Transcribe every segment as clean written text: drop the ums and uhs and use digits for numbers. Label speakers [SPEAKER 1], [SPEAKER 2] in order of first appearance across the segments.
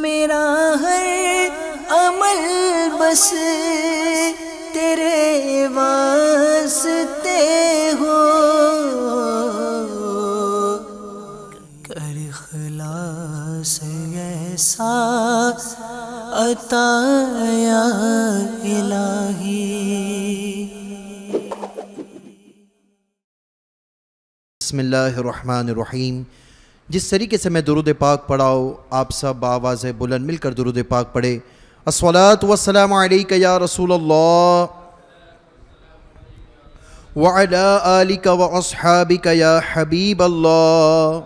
[SPEAKER 1] میرا ہر عمل بس تیرے واسطے ہو، کر اخلاص ایسا عطا یا الہی۔
[SPEAKER 2] بسم اللہ الرحمن الرحیم۔ جس طریقے سے میں درود پاک پڑھاؤ آپ سب آواز بلند مل کر درود پاک پڑھے۔ الصلاۃ والسلام علیک یا رسول اللہ وعلی آلک واصحابک یا حبیب اللہ۔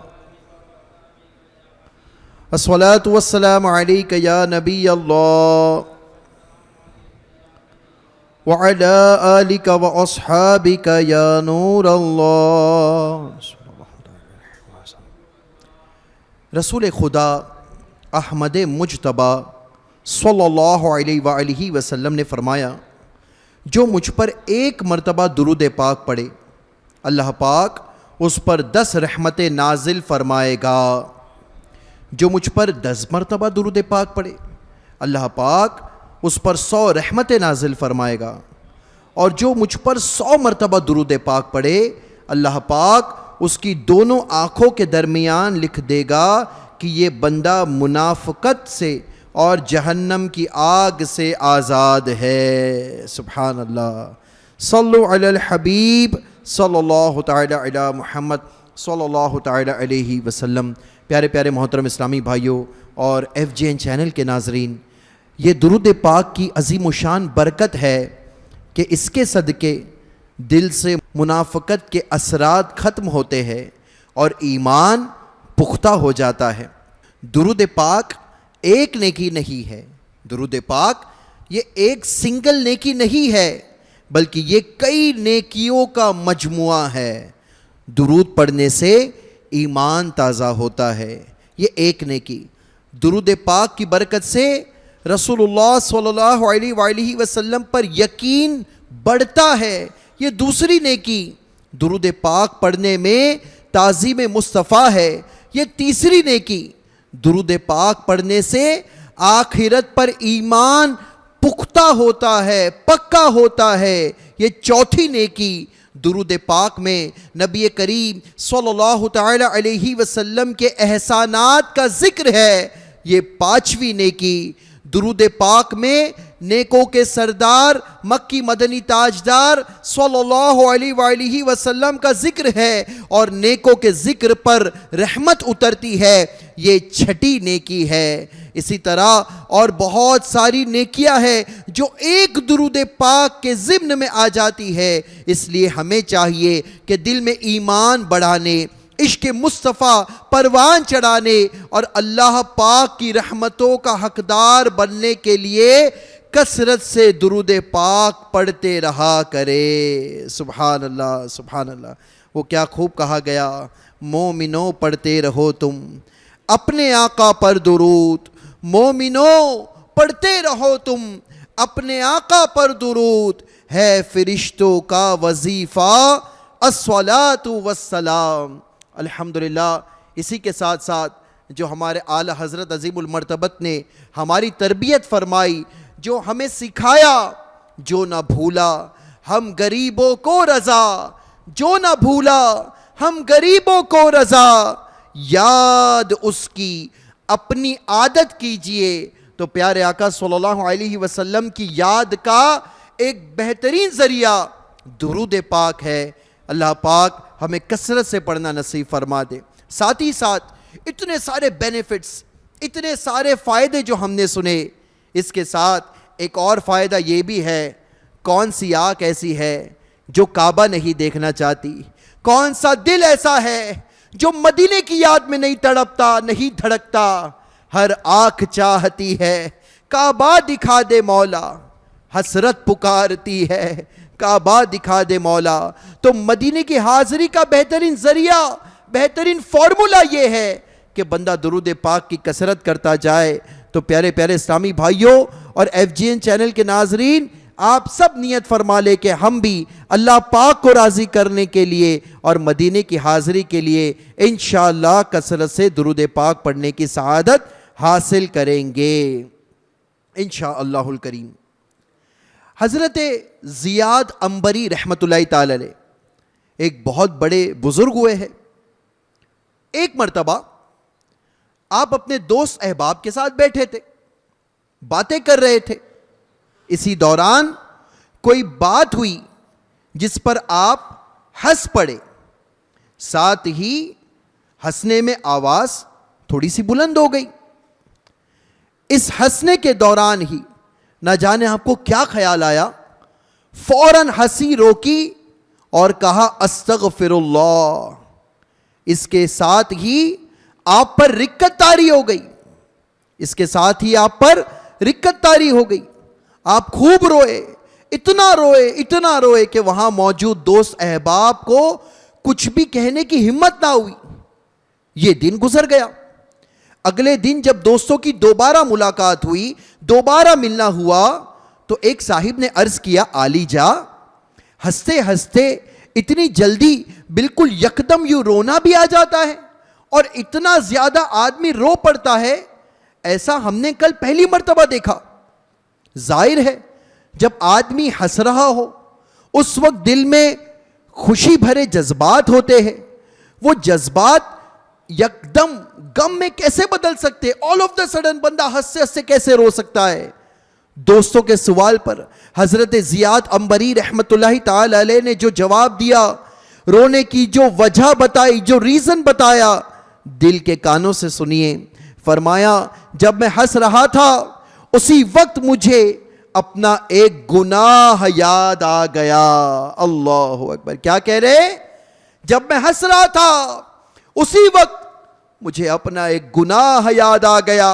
[SPEAKER 2] الصلاۃ والسلام علیک یا نبی اللہ وعلی آلک واصحابک یا نور اللہ۔ رسول خدا احمد مجتبی صلی اللہ علیہ وآلہ وسلم نے فرمایا، جو مجھ پر ایک مرتبہ درود پاک پڑھے اللہ پاک اس پر 10 رحمتیں نازل فرمائے گا۔ جو مجھ پر 10 مرتبہ درود پاک پڑھے اللہ پاک اس پر 100 رحمتیں نازل فرمائے گا، اور جو مجھ پر 100 مرتبہ درود پاک پڑھے اللہ پاک اس کی دونوں آنکھوں کے درمیان لکھ دے گا کہ یہ بندہ منافقت سے اور جہنم کی آگ سے آزاد ہے۔ سبحان اللہ۔ صلو علی الحبیب صلی اللہ تعالی علی محمد صلی اللہ تعالی علیہ وسلم۔ پیارے پیارے محترم اسلامی بھائیوں اور FGN چینل کے ناظرین، یہ درود پاک کی عظیم و شان برکت ہے کہ اس کے صدقے دل سے منافقت کے اثرات ختم ہوتے ہیں اور ایمان پختہ ہو جاتا ہے۔ درود پاک ایک نیکی نہیں ہے، درود پاک یہ ایک سنگل نیکی نہیں ہے، بلکہ یہ کئی نیکیوں کا مجموعہ ہے۔ درود پڑھنے سے ایمان تازہ ہوتا ہے، یہ ایک نیکی۔ درود پاک کی برکت سے رسول اللہ صلی اللہ علیہ وآلہ وسلم پر یقین بڑھتا ہے، یہ دوسری نیکی۔ درود پاک پڑھنے میں تعظیم مصطفیٰ ہے، یہ تیسری نیکی۔ درود پاک پڑھنے سے آخرت پر ایمان پختہ ہوتا ہے، پکا ہوتا ہے، یہ چوتھی نیکی۔ درود پاک میں نبی کریم صلی اللہ تعالی علیہ وسلم کے احسانات کا ذکر ہے، یہ پانچویں نیکی۔ درود پاک میں نیکوں کے سردار مکی مدنی تاجدار صلی اللہ علیہ وآلہ وسلم کا ذکر ہے، اور نیکوں کے ذکر پر رحمت اترتی ہے، یہ چھٹی نیکی ہے۔ اسی طرح اور بہت ساری نیکیاں ہیں جو ایک درود پاک کے ضمن میں آ جاتی ہے۔ اس لیے ہمیں چاہیے کہ دل میں ایمان بڑھانے، عشق مصطفیٰ پروان چڑھانے اور اللہ پاک کی رحمتوں کا حقدار بننے کے لیے کثرت سے درود پاک پڑھتے رہا کرے۔ سبحان اللہ، سبحان اللہ۔ وہ کیا خوب کہا گیا، مومنوں پڑھتے رہو تم اپنے آقا پر درود، مومنوں پڑھتے رہو تم اپنے آقا پر درود، ہے فرشتوں کا وظیفہ الصلاۃ والسلام۔ الحمدللہ۔ اسی کے ساتھ ساتھ جو ہمارے اعلیٰ حضرت عظیم المرتبت نے ہماری تربیت فرمائی، جو ہمیں سکھایا، جو نہ بھولا ہم غریبوں کو رضا، جو نہ بھولا ہم غریبوں کو رضا، یاد اس کی اپنی عادت کیجئے۔ تو پیارے آقا صلی اللہ علیہ وسلم کی یاد کا ایک بہترین ذریعہ درود پاک ہے۔ اللہ پاک ہمیں کثرت سے پڑھنا نصیب فرما دے۔ ساتھ ہی ساتھ اتنے سارے بینیفٹس، اتنے سارے فائدے جو ہم نے سنے، اس کے ساتھ ایک اور فائدہ یہ بھی ہے، کون سی آنکھ ایسی ہے جو کعبہ نہیں دیکھنا چاہتی؟ کون سا دل ایسا ہے جو مدینے کی یاد میں نہیں تڑپتا، نہیں دھڑکتا؟ ہر آنکھ چاہتی ہے کعبہ دکھا دے مولا، حسرت پکارتی ہے کعبہ دکھا دے مولا۔ تو مدینے کی حاضری کا بہترین ذریعہ، بہترین فارمولا یہ ہے کہ بندہ درود پاک کی کثرت کرتا جائے۔ تو پیارے پیارے اسلامی بھائیوں اور FGN چینل کے ناظرین، آپ سب نیت فرما لے کہ ہم بھی اللہ پاک کو راضی کرنے کے لیے اور مدینے کی حاضری کے لیے انشاءاللہ کثرت سے درود پاک پڑھنے کی سعادت حاصل کریں گے انشاءاللہ الکریم۔ حضرت زیاد عنبری رحمۃ اللہ تعالی علیہ ایک بہت بڑے بزرگ ہوئے ہیں۔ ایک مرتبہ آپ اپنے دوست احباب کے ساتھ بیٹھے تھے، باتیں کر رہے تھے، اسی دوران کوئی بات ہوئی جس پر آپ ہنس پڑے، ساتھ ہی ہنسنے میں آواز تھوڑی سی بلند ہو گئی۔ اس ہنسنے کے دوران ہی نہ جانے آپ کو کیا خیال آیا، فوراً ہنسی روکی اور کہا استغفر اللہ۔ اس کے ساتھ ہی آپ پر رکت طاری ہو گئی، اس کے ساتھ ہی آپ پر رکت طاری ہو گئی۔ آپ خوب روئے، اتنا روئے کہ وہاں موجود دوست احباب کو کچھ بھی کہنے کی ہمت نہ ہوئی۔ یہ دن گزر گیا۔ اگلے دن جب دوستوں کی دوبارہ ملاقات ہوئی، دوبارہ ملنا ہوا، تو ایک صاحب نے عرض کیا عالی جا، ہنستے ہنستے اتنی جلدی بالکل یکدم یوں رونا بھی آ جاتا ہے اور اتنا زیادہ آدمی رو پڑتا ہے، ایسا ہم نے کل پہلی مرتبہ دیکھا۔ ظاہر ہے جب آدمی ہنس رہا ہو اس وقت دل میں خوشی بھرے جذبات ہوتے ہیں، وہ جذبات یکدم غم میں کیسے بدل سکتے؟ آل آف دا سڈن بندہ ہنستے ہنستے کیسے رو سکتا ہے؟ دوستوں کے سوال پر حضرت زیاد عنبری رحمت اللہ تعالی علیہ نے جو جواب دیا، رونے کی جو وجہ بتائی، جو ریزن بتایا، دل کے کانوں سے سنیے۔ فرمایا جب میں ہنس رہا تھا اسی وقت مجھے اپنا ایک گناہ یاد آ گیا۔ اللہ اکبر، کیا کہہ رہے؟ جب میں ہنس رہا تھا اسی وقت مجھے اپنا ایک گناہ یاد آ گیا۔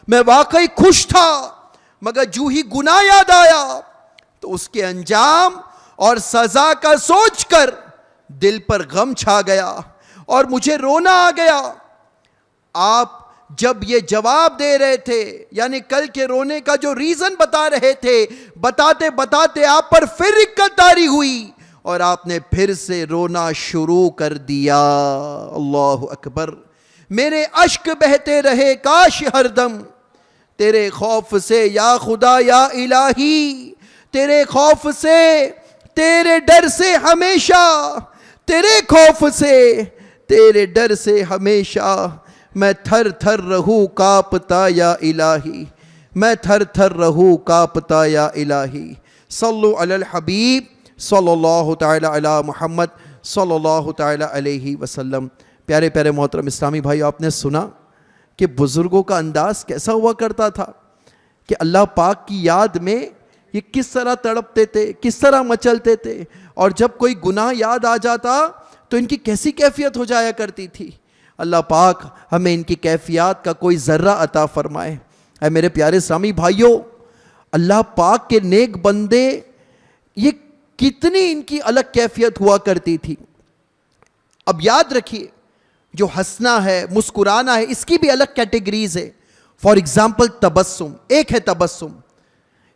[SPEAKER 2] میں واقعی خوش تھا، مگر جو ہی گناہ یاد آیا تو اس کے انجام اور سزا کا سوچ کر دل پر غم چھا گیا اور مجھے رونا آ گیا۔ آپ جب یہ جواب دے رہے تھے، یعنی کل کے رونے کا جو ریزن بتا رہے تھے، بتاتے بتاتے آپ پر پھر رکت طاری ہوئی اور آپ نے پھر سے رونا شروع کر دیا۔ اللہ اکبر، میرے اشک بہتے رہے کاش ہر دم تیرے خوف سے یا خدا یا الہی، تیرے خوف سے، تیرے ڈر سے ہمیشہ، تیرے خوف سے، تیرے ڈر سے ہمیشہ میں تھر تھر رہوں کانپتا یا الہی، میں تھر تھر رہوں کانپتا یا الہی۔ صلو علی الحبیب صلی اللہ تعالی علی محمد صلی اللہ تعالی علیہ وسلم۔ پیارے پیارے محترم اسلامی بھائی، آپ نے سنا کہ بزرگوں کا انداز کیسا ہوا کرتا تھا، کہ اللہ پاک کی یاد میں یہ کس طرح تڑپتے تھے، کس طرح مچلتے تھے، اور جب کوئی گناہ یاد آ جاتا تو ان کی کیسی کیفیت ہو جایا کرتی تھی۔ اللہ پاک ہمیں ان کی کیفیات کا کوئی ذرہ عطا فرمائے۔ اے میرے پیارے اسلامی بھائیوں، اللہ پاک کے نیک بندے، یہ کتنی ان کی الگ کیفیت ہوا کرتی تھی۔ اب یاد رکھیے، جو ہنسنا ہے، مسکرانا ہے، اس کی بھی الگ کیٹیگریز ہے۔ فار ایگزامپل تبسم، ایک ہے تبسم،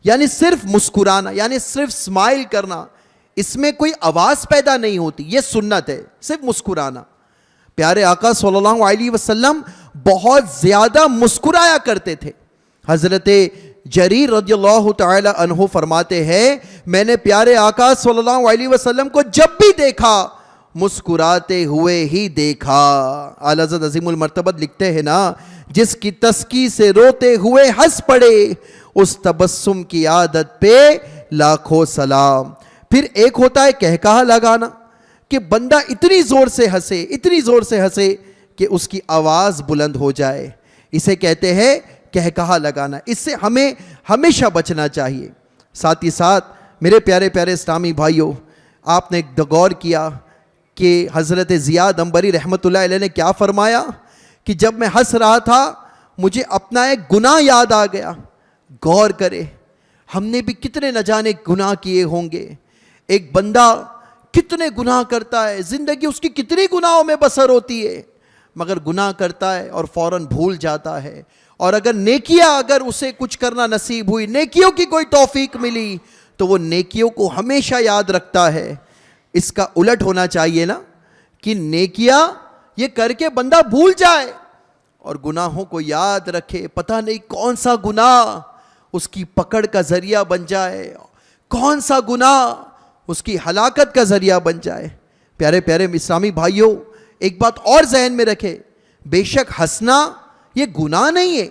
[SPEAKER 2] یعنی صرف مسکرانا، یعنی صرف سمائل کرنا، اس میں کوئی آواز پیدا نہیں ہوتی، یہ سنت ہے، صرف مسکرانا۔ پیارے آقا صلی اللہ علیہ وسلم بہت زیادہ مسکرایا کرتے تھے۔ حضرت جریر رضی اللہ تعالی عنہ فرماتے ہیں، میں نے پیارے آقا صلی اللہ علیہ وسلم کو جب بھی دیکھا مسکراتے ہوئے ہی دیکھا۔ اعلیٰ حضرت عظیم المرتبت لکھتے ہیں نا، جس کی تسکی سے روتے ہوئے ہنس پڑے، اس تبسم کی عادت پہ لاکھوں سلام۔ پھر ایک ہوتا ہے کہکہا لگانا، کہ بندہ اتنی زور سے ہنسے، اتنی زور سے ہنسے کہ اس کی آواز بلند ہو جائے، اسے کہتے ہیں کہکہا لگانا۔ اس سے ہمیں ہمیشہ بچنا چاہیے۔ ساتھ ہی ساتھ میرے پیارے پیارے اسلامی بھائیوں، آپ نے غور کیا کہ حضرت زیاد عنبری رحمۃ اللہ علیہ نے کیا فرمایا، کہ جب میں ہنس رہا تھا مجھے اپنا ایک گناہ یاد آ گیا۔ غور کرے، ہم نے بھی کتنے نہ جانے گناہ کیے ہوں گے۔ ایک بندہ کتنے گناہ کرتا ہے، زندگی اس کی کتنی گناہوں میں بسر ہوتی ہے، مگر گناہ کرتا ہے اور فوراً بھول جاتا ہے۔ اور اگر نیکیاں، اگر اسے کچھ کرنا نصیب ہوئی، نیکیوں کی کوئی توفیق ملی، تو وہ نیکیوں کو ہمیشہ یاد رکھتا ہے۔ اس کا الٹ ہونا چاہیے نا، کہ نیکیاں یہ کر کے بندہ بھول جائے، اور گناہوں کو یاد رکھے. پتہ نہیں کون سا گناہ اس کی پکڑ کا ذریعہ بن جائے, کون سا گناہ اس کی ہلاکت کا ذریعہ بن جائے. پیارے پیارے اسلامی بھائیوں, ایک بات اور ذہن میں رکھے, بے شک ہنسنا یہ گناہ نہیں ہے,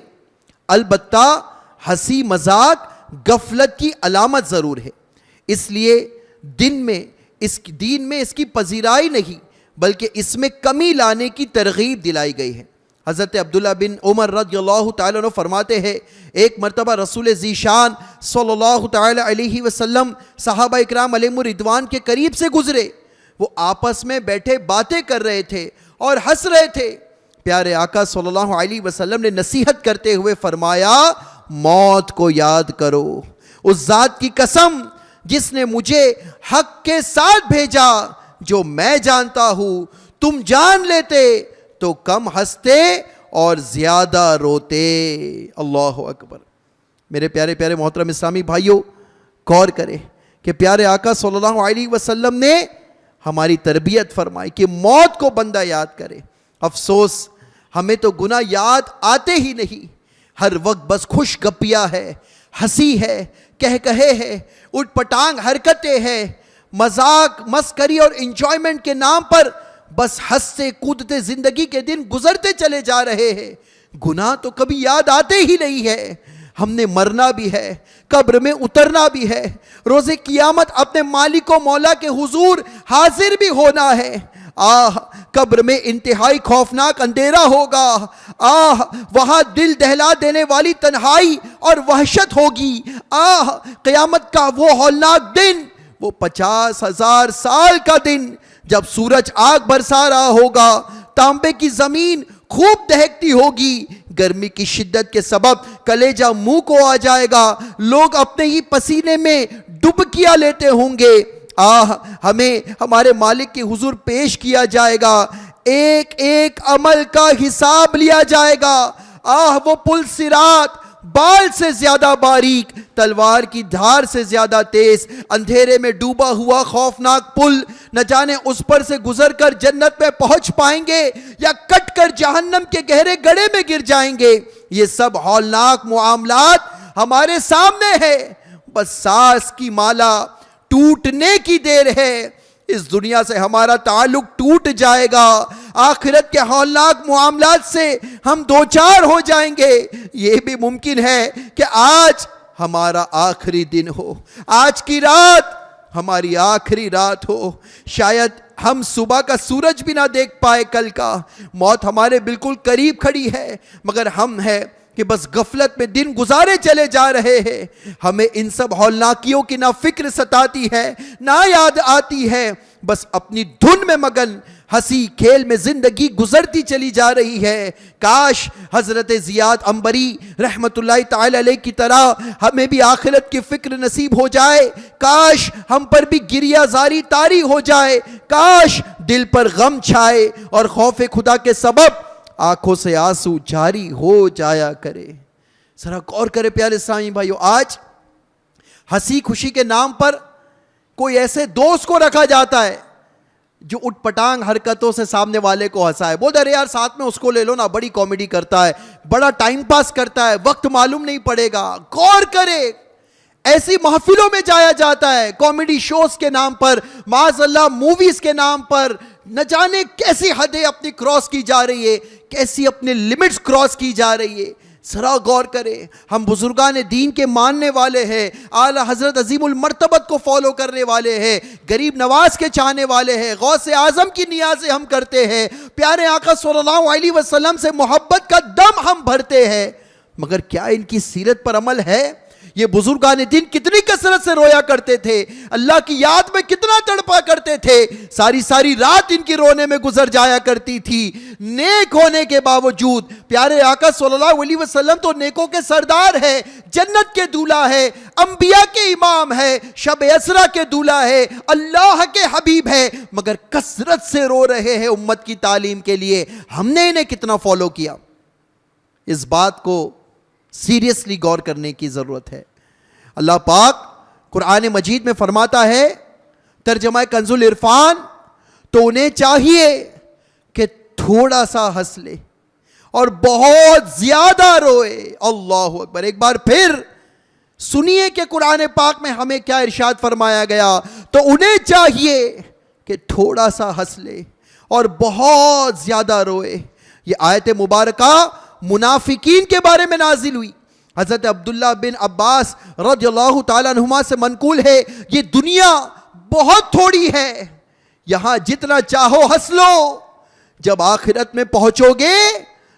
[SPEAKER 2] البتہ ہنسی مذاق غفلت کی علامت ضرور ہے. اس لیے دین میں اس کی پذیرائی نہیں بلکہ اس میں کمی لانے کی ترغیب دلائی گئی ہے. حضرت عبداللہ بن عمر رضی اللہ تعالیٰ عنہ فرماتے ہیں, ایک مرتبہ رسول ذیشان صلی اللہ تعالیٰ علیہ وسلم صحابہ اکرام علیہم الرضوان کے قریب سے گزرے. وہ آپس میں بیٹھے باتیں کر رہے تھے اور ہنس رہے تھے. پیارے آقا صلی اللہ علیہ وسلم نے نصیحت کرتے ہوئے فرمایا, موت کو یاد کرو. اس ذات کی قسم جس نے مجھے حق کے ساتھ بھیجا, جو میں جانتا ہوں تم جان لیتے تو کم ہنستے اور زیادہ روتے. اللہ اکبر. میرے پیارے پیارے محترم اسلامی بھائیوں, غور کریں کہ پیارے آقا صلی اللہ علیہ وسلم نے ہماری تربیت فرمائی کہ موت کو بندہ یاد کرے. افسوس ہمیں تو گناہ یاد آتے ہی نہیں, ہر وقت بس خوش گپیاں ہے, ہنسی ہے, کہے ہے, اٹھ پٹانگ حرکتیں ہیں, مذاق مسکری اور انجوائمنٹ کے نام پر بس ہنستے کودتے زندگی کے دن گزرتے چلے جا رہے ہیں. گناہ تو کبھی یاد آتے ہی نہیں ہے. ہم نے مرنا بھی ہے, قبر میں اترنا بھی ہے, روز قیامت اپنے مالک و مولا کے حضور حاضر بھی ہونا ہے. قبر میں انتہائی خوفناک اندھیرا ہوگا. وہاں دل دہلا دینے والی تنہائی اور وحشت ہوگی. قیامت کا وہ ہولناک دن, وہ 50,000 سال کا دن جب سورج آگ برسا رہا ہوگا, تانبے کی زمین خوب دہکتی ہوگی, گرمی کی شدت کے سبب کلیجہ منہ کو آ جائے گا, لوگ اپنے ہی پسینے میں ڈبکیاں لیتے ہوں گے. ہمیں ہمارے مالک کے حضور پیش کیا جائے گا, ایک ایک عمل کا حساب لیا جائے گا. وہ پل صراط بال سے زیادہ باریک, تلوار کی دھار سے زیادہ تیز, اندھیرے میں ڈوبا ہوا خوفناک پل, نہ جانے اس پر سے گزر کر جنت میں پہنچ پائیں گے یا کٹ کر جہنم کے گہرے گڑھے میں گر جائیں گے. یہ سب ہولناک معاملات ہمارے سامنے ہے. بس سانس کی مالا ٹوٹنے کی دیر ہے, اس دنیا سے ہمارا تعلق ٹوٹ جائے گا, آخرت کے ہولناک معاملات سے ہم دوچار ہو جائیں گے. یہ بھی ممکن ہے کہ آج ہمارا آخری دن ہو, آج کی رات ہماری آخری رات ہو, شاید ہم صبح کا سورج بھی نہ دیکھ پائے کل کا. موت ہمارے بالکل قریب کھڑی ہے, مگر ہم ہے کہ بس غفلت میں دن گزارے چلے جا رہے ہیں. ہمیں ان سب ہولناکیوں کی نہ فکر ستاتی ہے نہ یاد آتی ہے, بس اپنی دھن میں مگن ہنسی کھیل میں زندگی گزرتی چلی جا رہی ہے. کاش حضرت زیاد عنبری رحمت اللہ تعالی علیہ کی طرح ہمیں بھی آخرت کی فکر نصیب ہو جائے, کاش ہم پر بھی گریہ زاری طاری ہو جائے, کاش دل پر غم چھائے اور خوف خدا کے سبب آنکھوں سے آنسو جاری ہو جایا کرے. ذرا غور کرے پیارے سامعین بھائیو, آج ہنسی خوشی کے نام پر کوئی ایسے دوست کو رکھا جاتا ہے جو اٹھ پٹانگ حرکتوں سے سامنے والے کو ہنسائے. بہت ارے یار ساتھ میں اس کو لے لو نا, بڑی کامیڈی کرتا ہے, بڑا ٹائم پاس کرتا ہے, وقت معلوم نہیں پڑے گا. غور کرے, ایسی محفلوں میں جایا جاتا ہے کامیڈی شوز کے نام پر, معاذ اللہ موویز کے نام پر, نہ جانے کیسی حدیں اپنی کراس کی جا رہی ہے, کیسی اپنے لیمٹس کراس کی جا رہی ہے. ذرا غور کریں, ہم بزرگان دین کے ماننے والے ہیں, اعلیٰ حضرت عظیم المرتبت کو فالو کرنے والے ہیں, غریب نواز کے چاہنے والے ہیں, غوث اعظم کی نیازیں ہم کرتے ہیں, پیارے آقا صلی اللہ علیہ وسلم سے محبت کا دم ہم بھرتے ہیں, مگر کیا ان کی سیرت پر عمل ہے؟ یہ بزرگان دین کتنی کثرت سے رویا کرتے تھے, اللہ کی یاد میں کتنا تڑپا کرتے تھے, ساری ساری رات ان کی رونے میں گزر جایا کرتی تھی. نیک ہونے کے باوجود پیارے آقا صلی اللہ علیہ وسلم تو نیکوں کے سردار ہے, جنت کے دولہ ہے, انبیاء کے امام ہے, شب اسرا کے دولہ ہے, اللہ کے حبیب ہے, مگر کثرت سے رو رہے ہیں امت کی تعلیم کے لیے. ہم نے انہیں کتنا فالو کیا؟ اس بات کو سیریسلی غور کرنے کی ضرورت ہے. اللہ پاک قرآن مجید میں فرماتا ہے, ترجمہ کنز العرفان, تو انہیں چاہیے کہ تھوڑا سا ہنس لے اور بہت زیادہ روئے. اللہ اکبر. ایک بار پھر سنیے کہ قرآن پاک میں ہمیں کیا ارشاد فرمایا گیا. تو انہیں چاہیے کہ تھوڑا سا ہنس لے اور بہت زیادہ روئے. یہ آیت مبارکہ منافقین کے بارے میں نازل ہوئی. حضرت عبداللہ بن عباس رضی اللہ تعالیٰ عنہما سے منقول ہے یہ دنیا بہت تھوڑی ہے, یہاں جتنا چاہو ہنس لو, جب آخرت میں پہنچو گے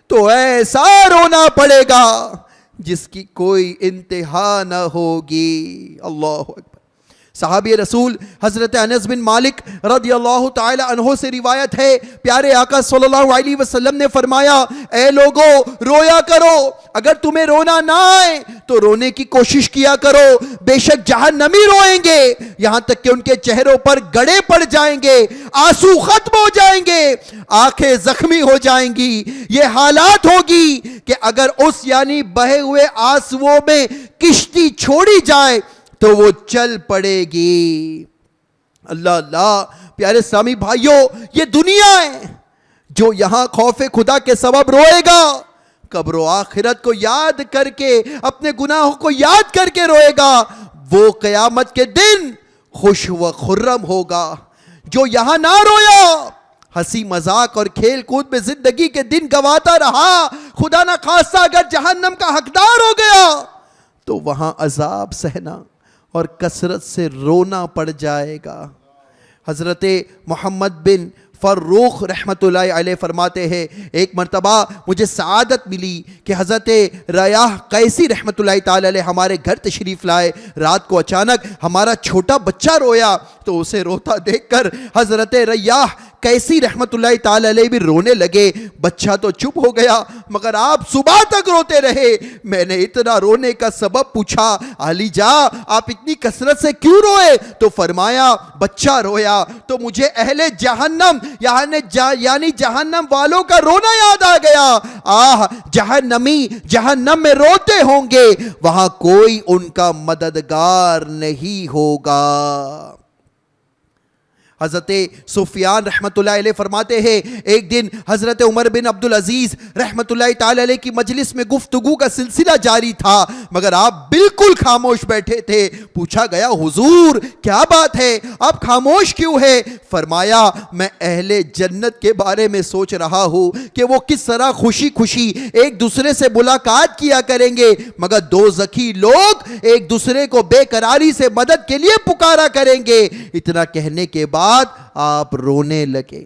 [SPEAKER 2] تو ایسا رونا پڑے گا جس کی کوئی انتہا نہ ہوگی. اللہ اکبر. صحابی رسول حضرت انس بن مالک رضی اللہ تعالی عنہ سے روایت ہے, پیارے آقا صلی اللہ علیہ وسلم نے فرمایا اے لوگو رویا کرو, اگر تمہیں رونا نہ آئے تو رونے کی کوشش کیا کرو, بے شک جہنمی روئیں گے یہاں تک کہ ان کے چہروں پر گڑے پڑ جائیں گے, آنسو ختم ہو جائیں گے, آنکھیں زخمی ہو جائیں گی. یہ حالات ہوگی کہ اگر اس یعنی بہے ہوئے آنسوؤں میں کشتی چھوڑی جائے تو وہ چل پڑے گی. اللہ اللہ. پیارے اسلامی بھائیوں, یہ دنیا ہے جو یہاں خوف خدا کے سبب روئے گا, قبر و آخرت کو یاد کر کے, اپنے گناہوں کو یاد کر کے روئے گا, وہ قیامت کے دن خوش و خرم ہوگا. جو یہاں نہ رویا, ہنسی مذاق اور کھیل کود میں زندگی کے دن گواتا رہا, خدا نہ خواستہ اگر جہنم کا حقدار ہو گیا تو وہاں عذاب سہنا اور کثرت سے رونا پڑ جائے گا. حضرت محمد بن فروخ رحمت اللہ علیہ فرماتے ہیں ایک مرتبہ مجھے سعادت ملی کہ حضرت ریاح قیسی رحمت اللہ تعالی علیہ ہمارے گھر تشریف لائے. رات کو اچانک ہمارا چھوٹا بچہ رویا تو اسے روتا دیکھ کر حضرت ریاح قیسی رحمت اللہ تعالی علیہ بھی رونے لگے. بچہ تو چپ ہو گیا مگر آپ صبح تک روتے رہے. میں نے اتنا رونے کا سبب پوچھا, علی جا آپ اتنی کثرت سے کیوں روئے؟ تو فرمایا بچہ رویا تو مجھے اہل جہنم یعنی جہنم والوں کا رونا یاد آ گیا. آہ جہنمی جہنم میں روتے ہوں گے, وہاں کوئی ان کا مددگار نہیں ہوگا. حضرت سفیان رحمت اللہ علیہ فرماتے ہیں ایک دن حضرت عمر بن عبدالعزیز رحمت اللہ تعالی علیہ کی مجلس میں گفتگو کا سلسلہ جاری تھا مگر آپ بالکل خاموش بیٹھے تھے. پوچھا گیا حضور کیا بات ہے, آپ خاموش کیوں ہے؟ فرمایا میں اہل جنت کے بارے میں سوچ رہا ہوں کہ وہ کس طرح خوشی خوشی ایک دوسرے سے ملاقات کیا کریں گے, مگر دوزخی لوگ ایک دوسرے کو بے قراری سے مدد کے لیے پکارا کریں گے. اتنا کہنے کے بعد آپ رونے لگے.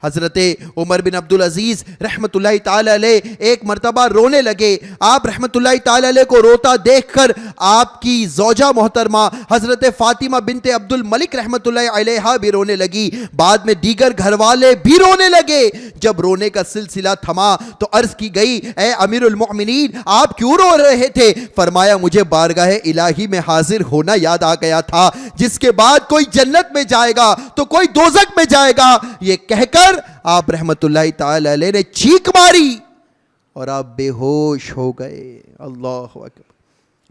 [SPEAKER 2] حضرت عمر بن عبدالعزیز رحمت اللہ تعالی علیہ ایک مرتبہ رونے لگے. آپ رحمت اللہ تعالی علیہ کو روتا دیکھ کر آپ کی زوجہ محترمہ حضرت فاطمہ بنت عبد الملک رحمت اللہ علیہ بھی رونے لگی. بعد میں دیگر گھر والے بھی رونے لگے. جب رونے کا سلسلہ تھما تو عرض کی گئی اے امیر المؤمنین آپ کیوں رو رہے تھے؟ فرمایا مجھے بارگاہ الہی میں حاضر ہونا یاد آ گیا تھا, جس کے بعد کوئی جنت میں جائے گا تو کوئی دوزخ میں جائے گا. یہ کہہ کر آپ رحمت اللہ تعالی علیہ نے چیخ ماری اور آپ بے ہوش ہو گئے. اللہ اکبر.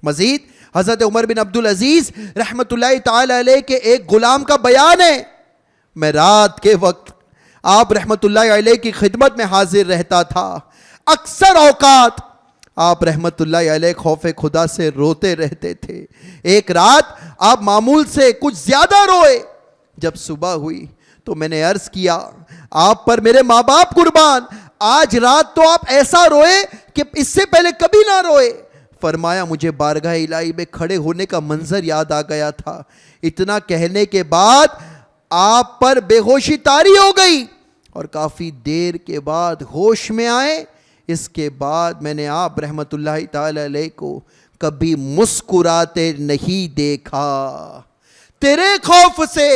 [SPEAKER 2] مزید حضرت عمر بن عبدالعزیز رحمت اللہ تعالی علیہ کے ایک غلام کا بیان ہے, میں رات کے وقت آپ رحمت اللہ علیہ کی خدمت میں حاضر رہتا تھا. اکثر اوقات آپ رحمت اللہ علیہ خوف خدا سے روتے رہتے تھے. ایک رات آپ معمول سے کچھ زیادہ روئے. جب صبح ہوئی تو میں نے عرض کیا آپ پر میرے ماں باپ قربان, آج رات تو آپ ایسا روئے کہ اس سے پہلے کبھی نہ روئے. فرمایا مجھے بارگاہ الہی میں کھڑے ہونے کا منظر یاد آ گیا تھا. اتنا کہنے کے بعد آپ پر بے ہوشی طاری ہو گئی اور کافی دیر کے بعد ہوش میں آئے. اس کے بعد میں نے آپ رحمت اللہ تعالی علیہ کو کبھی مسکراتے نہیں دیکھا. تیرے خوف سے,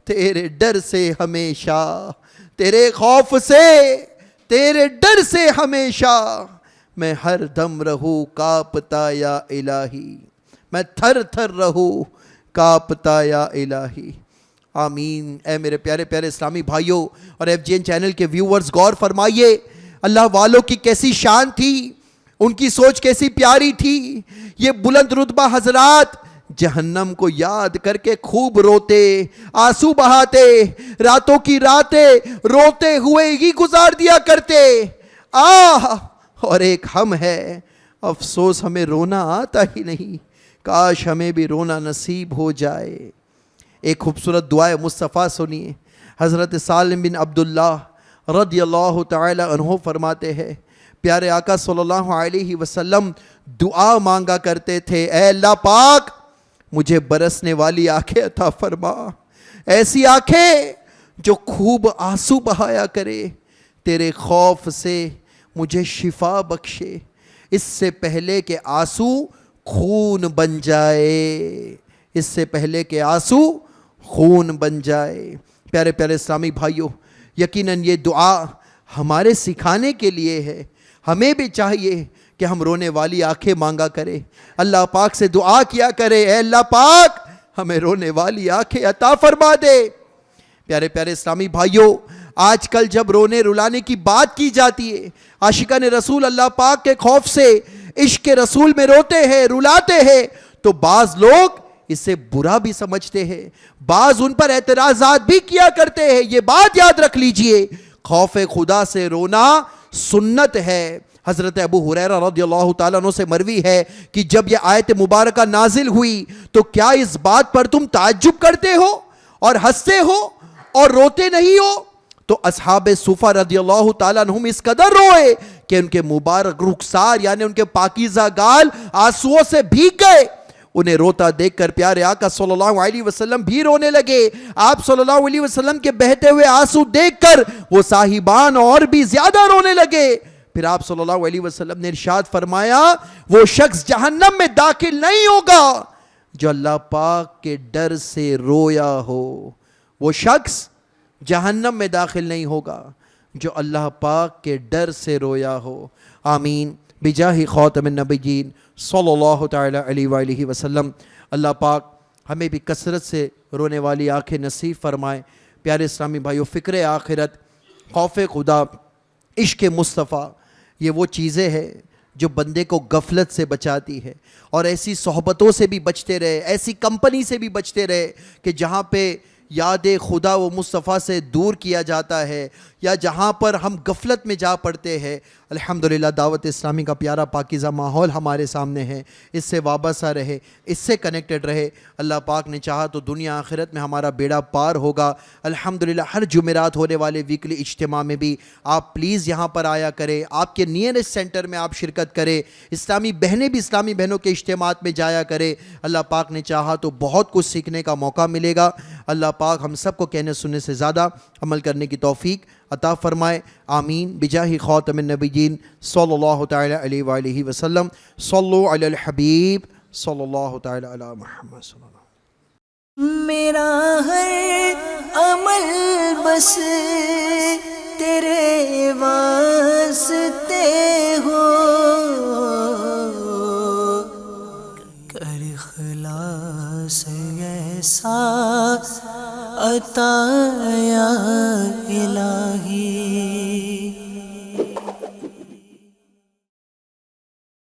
[SPEAKER 2] تیرے ڈر سے ہمیشہ, تیرے خوف سے, تیرے ڈر سے ہمیشہ میں ہر دم رہوں کانپتا یا الہی, میں تھر تھر رہوں کانپتا یا الہی. آمین. اے میرے پیارے پیارے اسلامی بھائیوں اور ایف جی این چینل کے ویورز غور فرمائیے, اللہ والوں کی کیسی شان تھی, ان کی سوچ کیسی پیاری تھی. یہ بلند رتبہ حضرات جہنم کو یاد کر کے خوب روتے, آنسو بہاتے, راتوں کی راتیں روتے ہوئے ہی گزار دیا کرتے. آہ اور ایک ہم ہے، افسوس ہمیں رونا آتا ہی نہیں، کاش ہمیں بھی رونا نصیب ہو جائے۔ ایک خوبصورت دعائے مصطفیٰ سنیے، حضرت سالم بن عبداللہ رضی اللہ تعالی عنہ فرماتے ہیں پیارے آقا صلی اللہ علیہ وسلم دعا مانگا کرتے تھے، اے اللہ پاک مجھے برسنے والی آنکھیں عطا فرما، ایسی آنکھیں جو خوب آنسو بہایا کرے، تیرے خوف سے مجھے شفا بخشے، اس سے پہلے کہ آنسو خون بن جائے، اس سے پہلے کہ آنسو خون بن جائے۔ پیارے پیارے اسلامی بھائیوں، یقیناً یہ دعا ہمارے سکھانے کے لیے ہے، ہمیں بھی چاہیے کہ ہم رونے والی آنکھیں مانگا کریں، اللہ پاک سے دعا کیا کرے، اے اللہ پاک ہمیں رونے والی آنکھیں عطا فرما دے۔ پیارے پیارے اسلامی بھائیوں، آج کل جب رونے رلانے کی بات کی جاتی ہے، عاشقان رسول اللہ پاک کے خوف سے عشق رسول میں روتے ہیں، رلاتے ہیں، تو بعض لوگ اسے برا بھی سمجھتے ہیں، بعض ان پر اعتراضات بھی کیا کرتے ہیں۔ یہ بات یاد رکھ لیجئے، خوف خدا سے رونا سنت ہے۔ حضرت ابو ہریرہ رضی اللہ تعالیٰ عنہ سے مروی ہے کہ جب یہ آیت مبارکہ نازل ہوئی تو کیا اس بات پر تم تعجب کرتے ہو اور ہنستے ہو اور روتے نہیں ہو؟ تو اصحاب صفہ رضی اللہ تعالیٰ عنہم اس قدر روئے کہ ان کے مبارک رخسار یعنی ان کے پاکیزہ گال آنسوؤں سے بھیگ گئے۔ انہیں روتا دیکھ کر پیارے آقا صلی اللہ علیہ وسلم بھی رونے لگے۔ آپ صلی اللہ علیہ وسلم کے بہتے ہوئے آنسو دیکھ کر وہ صاحبان اور بھی زیادہ رونے لگے۔ پھر آپ صلی اللہ علیہ وسلم نے ارشاد فرمایا، وہ شخص جہنم میں داخل نہیں ہوگا جو اللہ پاک کے ڈر سے رویا ہو، وہ شخص جہنم میں داخل نہیں ہوگا جو اللہ پاک کے ڈر سے رویا ہو۔ آمین بجاہ خاتم النبیین صلی اللہ تعالی علیہ وآلہ وسلم۔ اللہ پاک ہمیں بھی کثرت سے رونے والی آنکھیں نصیب فرمائے۔ پیارے اسلامی بھائیو، فکر آخرت، خوف خدا، عشق مصطفیٰ، یہ وہ چیزیں ہیں جو بندے کو غفلت سے بچاتی ہے، اور ایسی صحبتوں سے بھی بچتے رہے، ایسی کمپنی سے بھی بچتے رہے کہ جہاں پہ یاد خدا و مصطفیٰ سے دور کیا جاتا ہے، یا جہاں پر ہم غفلت میں جا پڑتے ہیں۔ الحمدللہ دعوت اسلامی کا پیارا پاکیزہ ماحول ہمارے سامنے ہے، اس سے وابستہ رہے، اس سے کنیکٹڈ رہے۔ اللہ پاک نے چاہا تو دنیا آخرت میں ہمارا بیڑا پار ہوگا۔ الحمدللہ ہر جمعرات ہونے والے ویکلی اجتماع میں بھی آپ پلیز یہاں پر آیا کریں، آپ کے نیئرسٹ سینٹر میں آپ شرکت کریں، اسلامی بہنیں بھی اسلامی بہنوں کے اجتماعات میں جایا کریں۔ اللہ پاک نے چاہا تو بہت کچھ سیکھنے کا موقع ملے گا۔ اللہ پاک ہم سب کو کہنے سننے سے زیادہ عمل کرنے کی توفیق عطا فرمائے۔ آمین بجاہ خاتم النبیین صلی اللہ تعالی علیہ وآلہ وسلم۔ صلو علی الحبیب صلی اللہ تعالی علی محمد صلی اللہ علیہ وسلم۔
[SPEAKER 1] میرا ہر عمل بس تیرے واسطے ہو، کر اخلاص ایسا عطا یا الہی۔